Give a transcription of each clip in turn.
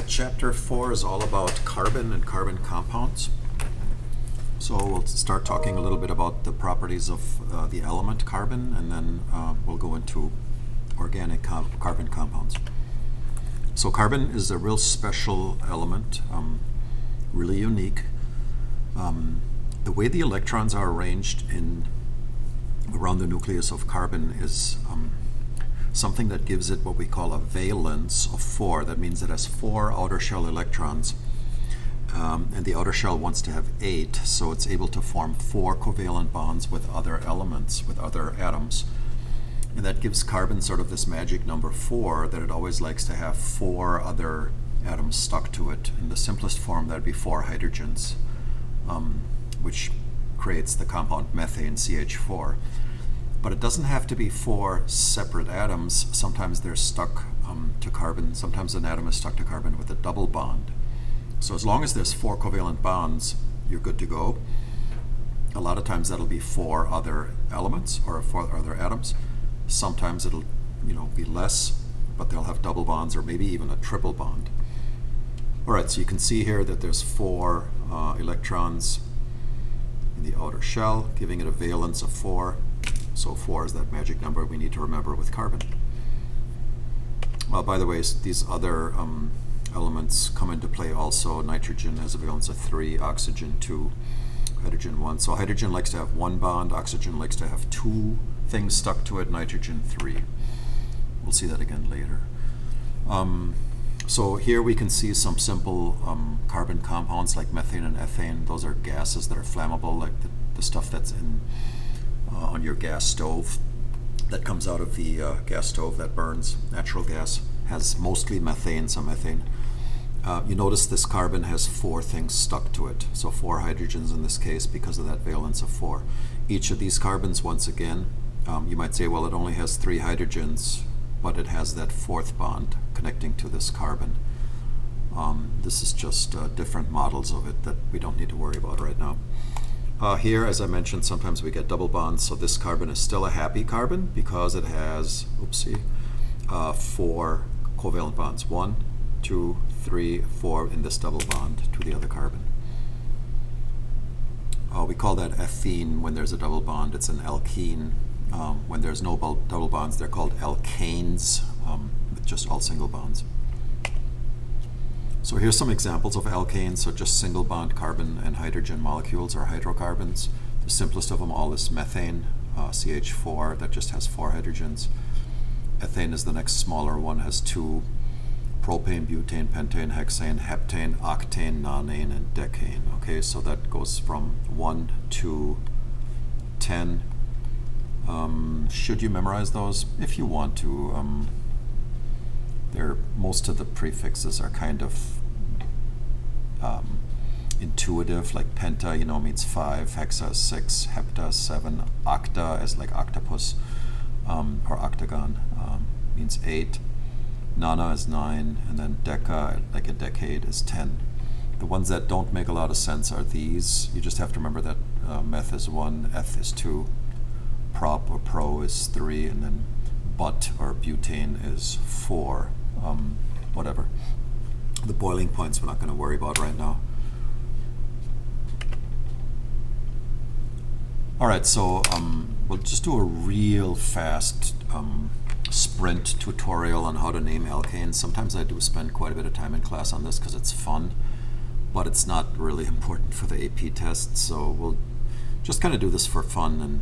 Chapter 4 is all about carbon and carbon compounds. So we'll start talking a little bit about the properties of the element carbon, and then we'll go into organic carbon compounds. So carbon is a real special element, really unique. The way the electrons are arranged around the nucleus of carbon is something that gives it what we call a valence of 4. That means it has 4 outer shell electrons, and the outer shell wants to have 8, so it's able to form 4 covalent bonds with other elements, with other atoms. And that gives carbon sort of this magic number 4, that it always likes to have 4 other atoms stuck to it. In the simplest form, that'd be 4 hydrogens, which creates the compound methane, CH4. But it doesn't have to be 4 separate atoms. Sometimes they're stuck to carbon. Sometimes an atom is stuck to carbon with a double bond. So as long as there's 4 covalent bonds, you're good to go. A lot of times that'll be 4 other elements or 4 other atoms. Sometimes it'll be less, but they'll have double bonds or maybe even a triple bond. All right, so you can see here that there's 4 electrons in the outer shell, giving it a valence of 4. So 4 is that magic number we need to remember with carbon. Well, by the way, these other elements come into play also. Nitrogen has a valence of 3, oxygen 2, hydrogen 1. So hydrogen likes to have 1 bond, oxygen likes to have 2 things stuck to it, nitrogen 3. We'll see that again later. So here we can see some simple carbon compounds like methane and ethane. Those are gases that are flammable, like the stuff that's on your gas stove, that comes out of the gas stove that burns. Natural gas has mostly methane, some ethane. You notice this carbon has 4 things stuck to it, so 4 hydrogens in this case because of that valence of 4. Each of these carbons, once again, you might say, well, it only has 3 hydrogens, but it has that 4th bond connecting to this carbon. This is just different models of it that we don't need to worry about right now. Here, as I mentioned, sometimes we get double bonds, so this carbon is still a happy carbon because it has, 4 covalent bonds. 1, 2, 3, 4 in this double bond to the other carbon. We call that ethene when there's a double bond. It's an alkene. When there's no double bonds, they're called alkanes, with just all single bonds. So here's some examples of alkanes. So just single bond carbon and hydrogen molecules are hydrocarbons. The simplest of them all is methane, CH4, that just has 4 hydrogens. Ethane is the next smaller one, has 2. Propane, butane, pentane, hexane, heptane, octane, nonane, and decane. Okay, so that goes from 1 to 10. Should you memorize those? If you want to. Most of the prefixes are kind of intuitive, like penta, means 5, hexa is 6, hepta is 7, octa is like octopus, or octagon, means 8, nana is 9, and then deca, like a decade, is 10. The ones that don't make a lot of sense are these. You just have to remember that meth is 1, eth is 2, prop or pro is 3, and then but or butane is 4. Whatever. The boiling points we're not going to worry about right now. All right, so we'll just do a real fast sprint tutorial on how to name alkanes. Sometimes I do spend quite a bit of time in class on this because it's fun, but it's not really important for the AP test, so we'll just kind of do this for fun, and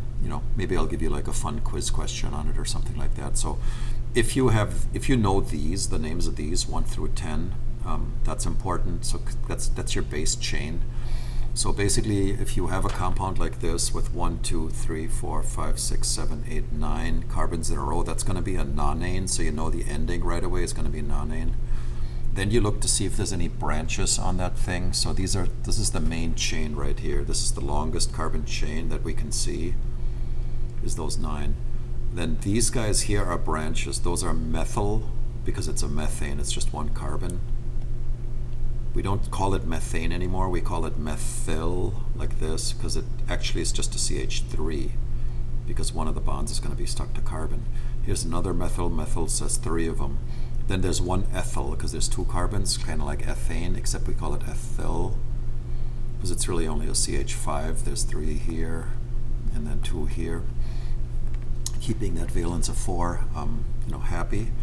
maybe I'll give you like a fun quiz question on it or something like that. So if you know the names of these 1 through 10, that's important. So that's your base chain. So basically, if you have a compound like this with 1, 2, 3, 4, 5, 6, 7, 8, 9 carbons in a row, that's going to be a nonane. So you know the ending right away is going to be nonane. Then you look to see if there's any branches on that thing. So this is the main chain right here. This is the longest carbon chain that we can see, is those 9. Then these guys here are branches. Those are methyl because it's a methane. It's just 1 carbon. We don't call it methane anymore. We call it methyl, like this, because it actually is just a CH3 because one of the bonds is going to be stuck to carbon. Here's another methyl. Methyl says 3 of them. Then there's one ethyl, because there's two carbons, kind of like ethane, except we call it ethyl, because it's really only a CH5. There's 3 here, and then 2 here, keeping that valence of 4, happy.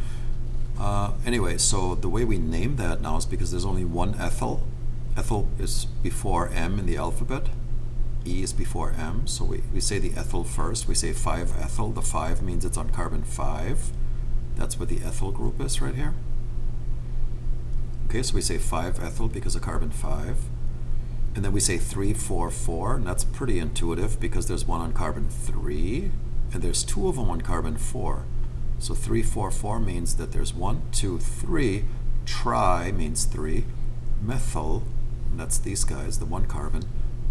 Anyway, so the way we name that now is because there's only one ethyl. Ethyl is before M in the alphabet. E is before M, so we say the ethyl first. We say 5-ethyl. The 5 means it's on carbon 5. That's what the ethyl group is right here. Okay, so we say 5-ethyl because of carbon 5. And then we say 3,4,4, and that's pretty intuitive because there's one on carbon 3, and there's 2 of them on carbon 4. So 3,4,4 means that there's 1, 2, 3. Tri means 3. Methyl, and that's these guys, the 1 carbon,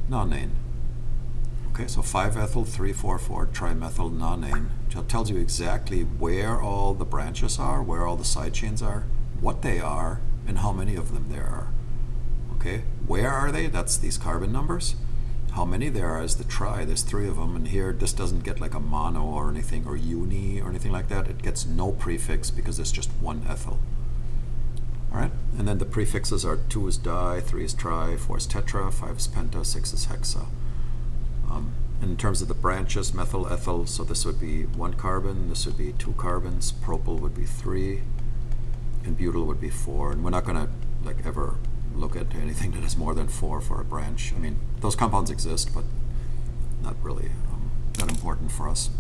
nonane. Okay, so 5-ethyl, 3,4,4, trimethyl nonane. It tells you exactly where all the branches are, where all the side chains are, what they are, and how many of them there are. Okay, where are they? That's these carbon numbers. How many there are is the tri. There's 3 of them, and here this doesn't get like a mono or anything, or uni or anything like that. It gets no prefix because it's just 1 ethyl. All right, and then the prefixes are 2 is di, 3 is tri, 4 is tetra, 5 is penta, 6 is hexa. In terms of the branches, methyl, ethyl, so this would be 1 carbon, this would be 2 carbons, propyl would be 3, and butyl would be 4. And we're not going to like ever look at anything that has more than 4 for a branch. I mean, those compounds exist, but not really that important for us.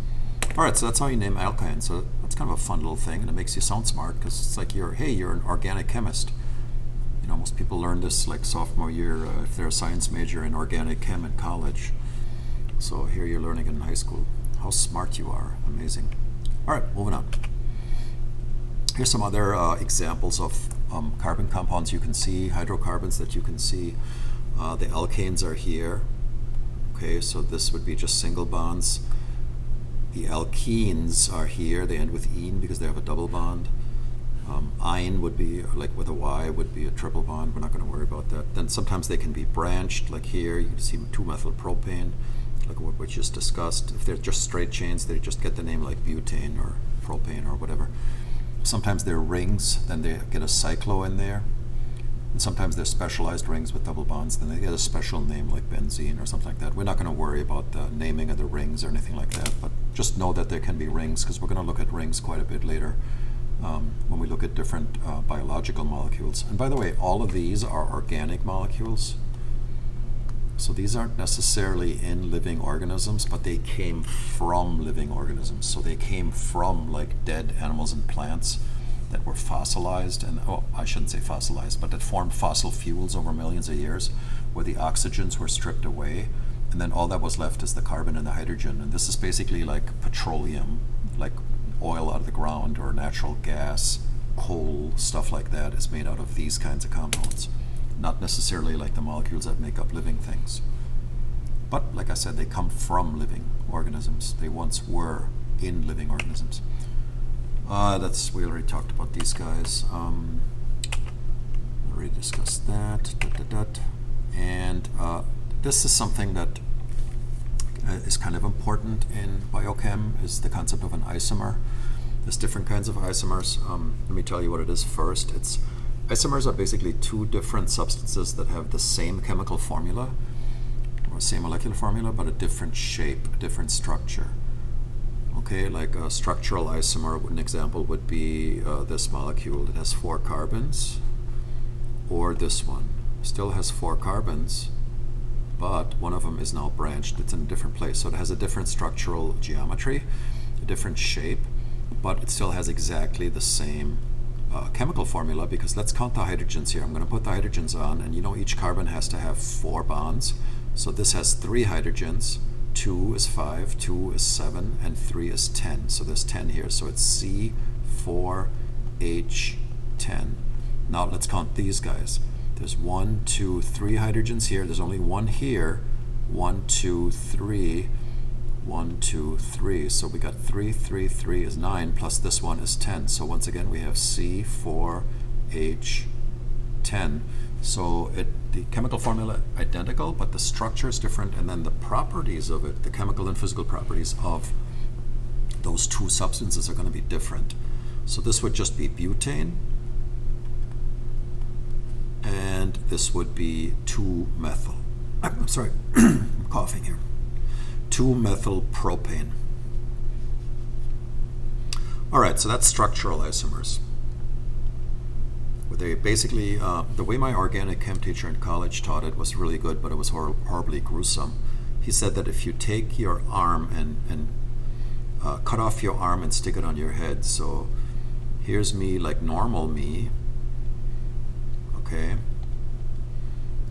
All right, so that's how you name alkynes. So that's kind of a fun little thing, and it makes you sound smart because it's like you're an organic chemist. You know, most people learn this like sophomore year if they're a science major in organic chem in college. So here you're learning in high school. How smart you are. Amazing. All right, moving on. Here's some other examples of carbon compounds you can see, hydrocarbons that you can see. The alkanes are here. Okay, so this would be just single bonds. The alkenes are here. They end with ene because they have a double bond. Ine would be, like with a Y, would be a triple bond. We're not going to worry about that. Then sometimes they can be branched, like here. You can see 2-methylpropane, like what we just discussed. If they're just straight chains, they just get the name like butane or propane or whatever. Sometimes they're rings, then they get a cyclo in there. And sometimes they're specialized rings with double bonds, then they get a special name like benzene or something like that. We're not going to worry about the naming of the rings or anything like that, but just know that there can be rings, because we're going to look at rings quite a bit later when we look at different biological molecules. And by the way, all of these are organic molecules. So these aren't necessarily in living organisms, but they came from living organisms. So they came from like dead animals and plants that were fossilized, and I shouldn't say fossilized, but that formed fossil fuels over millions of years, where the oxygens were stripped away, and then all that was left is the carbon and the hydrogen. And this is basically like petroleum, like oil out of the ground, or natural gas, coal, stuff like that is made out of these kinds of compounds. Not necessarily like the molecules that make up living things. But like I said, they come from living organisms. They once were in living organisms. We already talked about these guys. Already discussed that. And this is something that is kind of important in biochem, is the concept of an isomer. There's different kinds of isomers. Let me tell you what it is first. Isomers are basically 2 different substances that have the same chemical formula, or same molecular formula, but a different shape, a different structure. Okay, like a structural isomer, an example would be this molecule. It has 4 carbons, or this one. Still has 4 carbons, but one of them is now branched. It's in a different place. So it has a different structural geometry, a different shape, but it still has exactly the same chemical formula, because let's count the hydrogens here. I'm going to put the hydrogens on, and you know each carbon has to have 4 bonds. So this has 3 hydrogens, 2 is 5, 2 is 7, and 3 is 10. So there's 10 here. So it's C4H10. Now let's count these guys. There's 1, 2, 3 hydrogens here. There's only 1 here. 1, 2, 3. 1, 2, 3. So we got 3, 3, 3 is 9, plus this one is 10. So once again, we have C4H10. So the chemical formula identical, but the structure is different, and then the properties of it, the chemical and physical properties of those 2 substances are going to be different. So this would just be butane, and this would be 2-methyl. I'm sorry, I'm coughing here. 2-methyl propane. All right, so that's structural isomers. They basically, the way my organic chem teacher in college taught it was really good, but it was horribly gruesome. He said that if you take your arm and cut off your arm and stick it on your head, so here's me like normal me, okay,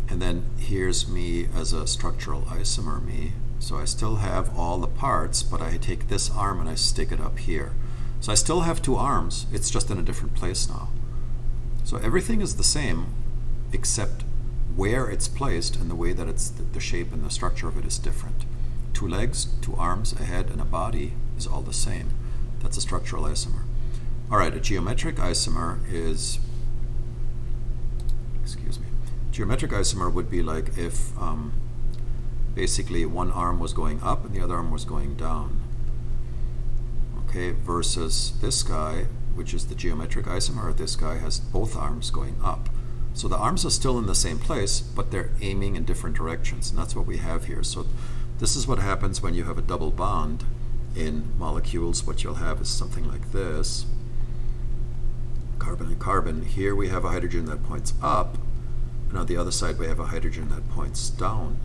and then here's me as a structural isomer me. So I still have all the parts, but I take this arm and I stick it up here. So I still have 2 arms, it's just in a different place now. So everything is the same except where it's placed and the way that it's the shape and the structure of it is different. 2 legs, 2 arms, a head, and a body is all the same. That's a structural isomer. All right, a geometric isomer is, geometric isomer would be like if basically one arm was going up and the other arm was going down. Okay, versus this guy, which is the geometric isomer, this guy has both arms going up. So the arms are still in the same place, but they're aiming in different directions, and that's what we have here. So this is what happens when you have a double bond in molecules. What you'll have is something like this. Carbon and carbon. Here we have a hydrogen that points up, and on the other side we have a hydrogen that points down.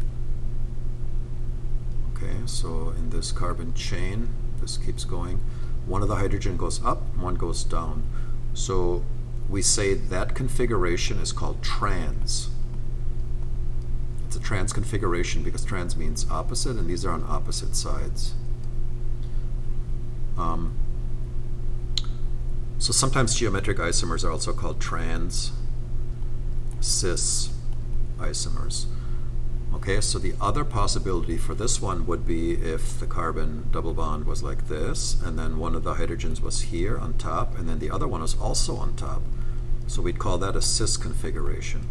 Okay, so in this carbon chain, this keeps going. One of the hydrogen goes up, one goes down. So we say that configuration is called trans. It's a trans configuration because trans means opposite, and these are on opposite sides. So sometimes geometric isomers are also called trans cis isomers. Okay, so the other possibility for this one would be if the carbon double bond was like this, and then one of the hydrogens was here on top, and then the other one was also on top. So we'd call that a cis configuration.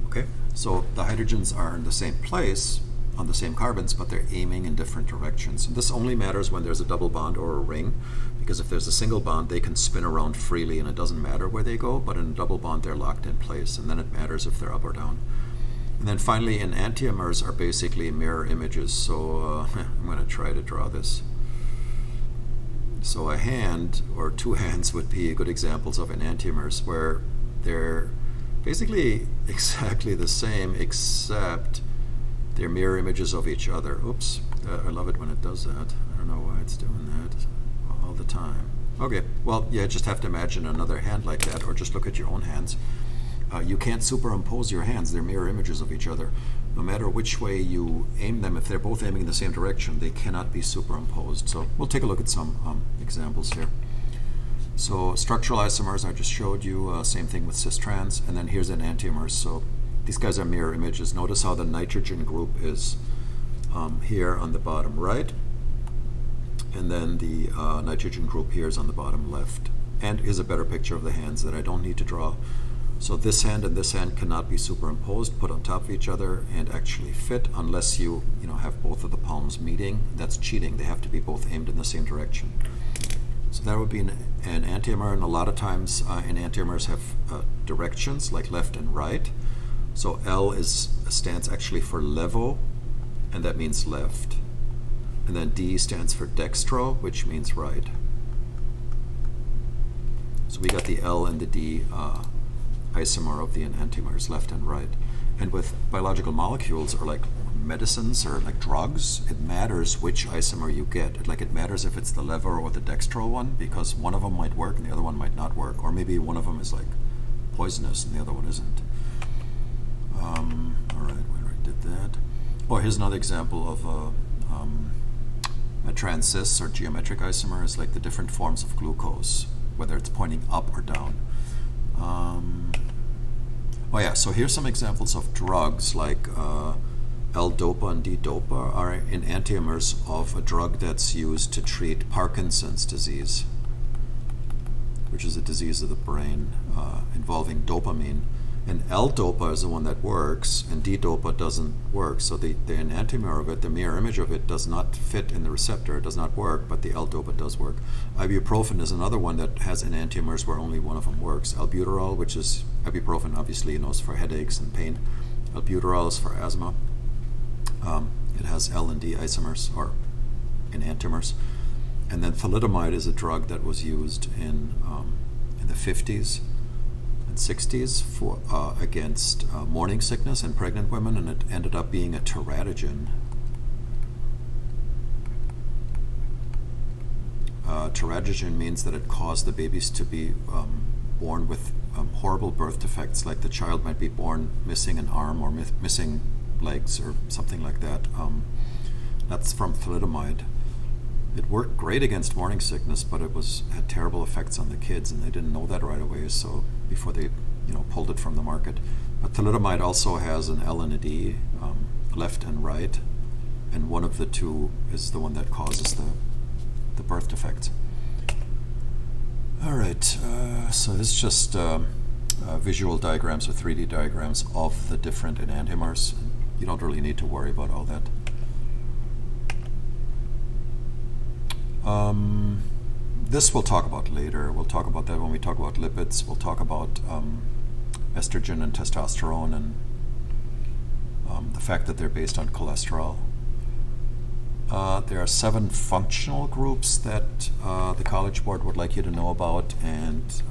Okay, so the hydrogens are in the same place on the same carbons, but they're aiming in different directions. And this only matters when there's a double bond or a ring, because if there's a single bond, they can spin around freely and it doesn't matter where they go, but in a double bond, they're locked in place, and then it matters if they're up or down. And then finally, enantiomers are basically mirror images. So I'm going to try to draw this. So a hand or 2 hands would be good examples of enantiomers, where they're basically exactly the same, except they're mirror images of each other. Oops, I love it when it does that. I don't know why it's doing that all the time. Okay, well, yeah, just have to imagine another hand like that, or just look at your own hands. You can't superimpose your hands. They're mirror images of each other. No matter which way you aim them, if they're both aiming in the same direction, they cannot be superimposed. So we'll take a look at some examples here. So structural isomers, I just showed you, same thing with cis-trans, and then here's enantiomers. So these guys are mirror images. Notice how the nitrogen group is here on the bottom right, and then the nitrogen group here is on the bottom left. And here's a better picture of the hands that I don't need to draw. So this hand and this hand cannot be superimposed, put on top of each other, and actually fit unless you have both of the palms meeting. That's cheating. They have to be both aimed in the same direction. So that would be an enantiomer, and a lot of times enantiomers have directions like left and right. So L stands actually for levo, and that means left. And then D stands for dextro, which means right. So we got the L and the D isomer of the enantiomers, left and right. And with biological molecules, or like medicines or like drugs, it matters which isomer you get. It matters if it's the levo or the dextro one, because one of them might work and the other one might not work, or maybe one of them is like poisonous and the other one isn't. All right, where I did that. Oh, here's another example of a trans cis or geometric isomer is like the different forms of glucose, whether it's pointing up or down. Oh yeah, so here's some examples of drugs like L-DOPA and D-DOPA are enantiomers of a drug that's used to treat Parkinson's disease, which is a disease of the brain involving dopamine. And L-DOPA is the one that works, and D-DOPA doesn't work. So the enantiomer of it, the mirror image of it, does not fit in the receptor. It does not work, but the L-DOPA does work. Ibuprofen is another one that has enantiomers where only one of them works. Albuterol, which is ibuprofen, obviously, is for headaches and pain. Albuterol is for asthma. It has L and D isomers, or enantiomers. And then thalidomide is a drug that was used in the 50s and 60s for against morning sickness in pregnant women, and it ended up being a teratogen. Teratogen means that it caused the babies to be born with horrible birth defects, like the child might be born missing an arm or missing legs or something like that. That's from thalidomide. It worked great against morning sickness, but it had terrible effects on the kids, and they didn't know that right away. So before they, pulled it from the market. But thalidomide also has an L and a D, left and right, and one of the two is the one that causes the birth defects. All right, so this is just visual diagrams or 3D diagrams of the different enantiomers. You don't really need to worry about all that. This we'll talk about later. We'll talk about that when we talk about lipids. We'll talk about estrogen and testosterone and the fact that they're based on cholesterol. There are 7 functional groups that the College Board would like you to know about, and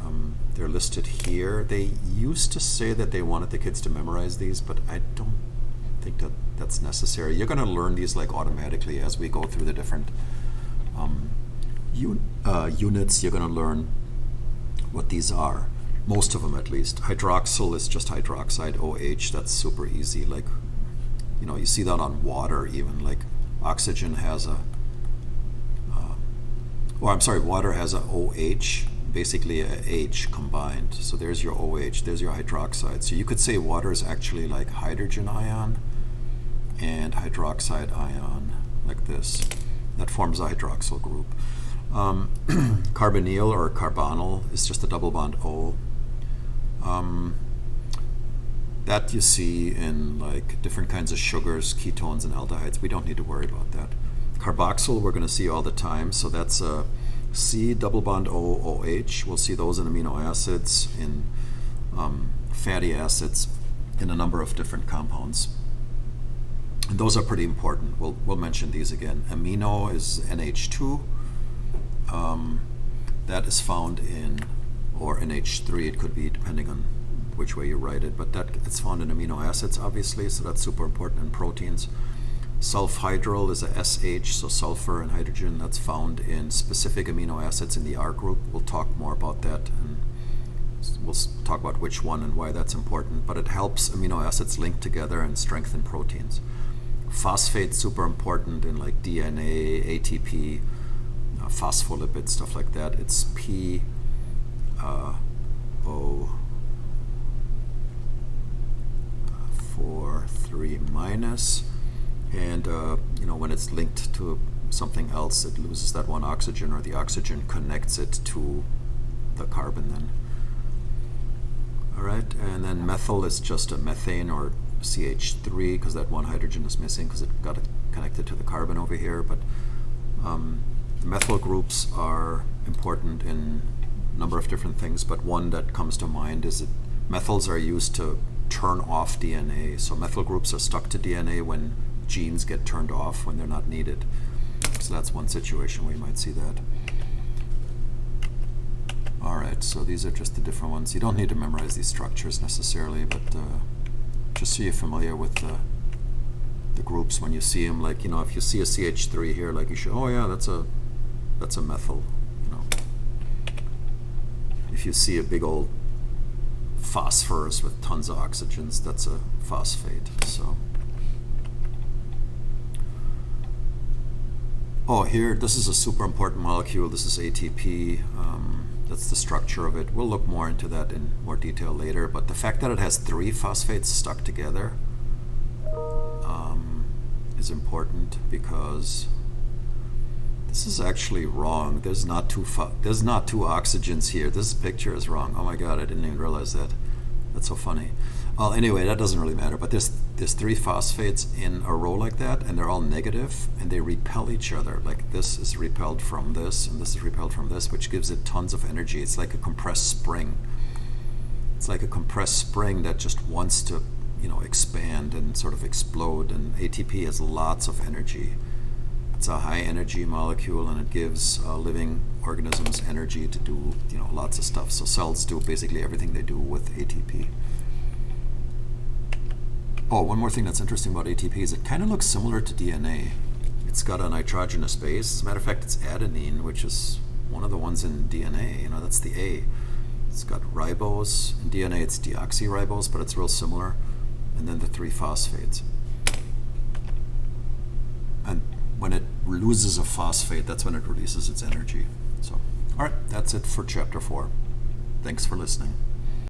they're listed here. They used to say that they wanted the kids to memorize these, but I don't think that that's necessary. You're going to learn these like automatically as we go through the different units. You're going to learn what these are. Most of them, at least. Hydroxyl is just hydroxide OH. That's super easy. Like, you see that on water even. Like, oxygen has water has a OH, basically a H combined. So there's your OH, there's your hydroxide. So you could say water is actually like hydrogen ion and hydroxide ion, like this. That forms a hydroxyl group. Carbonyl or carbonyl is just a double bond O. That you see in like different kinds of sugars, ketones, and aldehydes. We don't need to worry about that. Carboxyl we're going to see all the time, so that's a C double bond O OH. We'll see those in amino acids, in fatty acids, in a number of different compounds. And those are pretty important. We'll mention these again. Amino is NH2. That is found in, or NH3, it could be depending on which way you write it, but it's found in amino acids, obviously, so that's super important in proteins. Sulfhydryl is a SH, so sulfur and hydrogen, that's found in specific amino acids in the R group. We'll talk more about that, and we'll talk about which one and why that's important, but it helps amino acids link together and strengthen proteins. Phosphate, super important in like DNA, ATP, phospholipids, stuff like that. It's PO4 minus, and when it's linked to something else, it loses that one oxygen, or the oxygen connects it to the carbon then. All right, and then methyl is just a methane or CH3, because that one hydrogen is missing because it got connected to the carbon over here. But the methyl groups are important in a number of different things, but one that comes to mind is that methyls are used to turn off DNA. So methyl groups are stuck to DNA when genes get turned off when they're not needed. So that's one situation where you might see that. All right, so these are just the different ones. You don't need to memorize these structures necessarily, but just so you're familiar with the groups when you see them. Like, if you see a CH3 here, like you should, oh yeah, that's a methyl. If you see a big old phosphorus with tons of oxygens, that's a phosphate. So, here, this is a super important molecule. This is ATP. That's the structure of it. We'll look more into that in more detail later, but the fact that it has 3 phosphates stuck together is important, because this is actually wrong. There's not two oxygens here. This picture is wrong. Oh my God, I didn't even realize that. That's so funny. Well, anyway, that doesn't really matter. But there's three phosphates in a row like that, and they're all negative, and they repel each other. Like this is repelled from this, and this is repelled from this, which gives it tons of energy. It's like a compressed spring. It's like a compressed spring that just wants to, expand and sort of explode. And ATP has lots of energy. It's a high energy molecule, and it gives living organisms energy to do lots of stuff. So cells do basically everything they do with ATP. Oh, one more thing that's interesting about ATP is it kind of looks similar to DNA. It's got a nitrogenous base. As a matter of fact, it's adenine, which is one of the ones in DNA. That's the A. It's got ribose. In DNA, it's deoxyribose, but it's real similar. And then the three phosphates. And when it loses a phosphate, that's when it releases its energy. So, all right, that's it for chapter 4. Thanks for listening.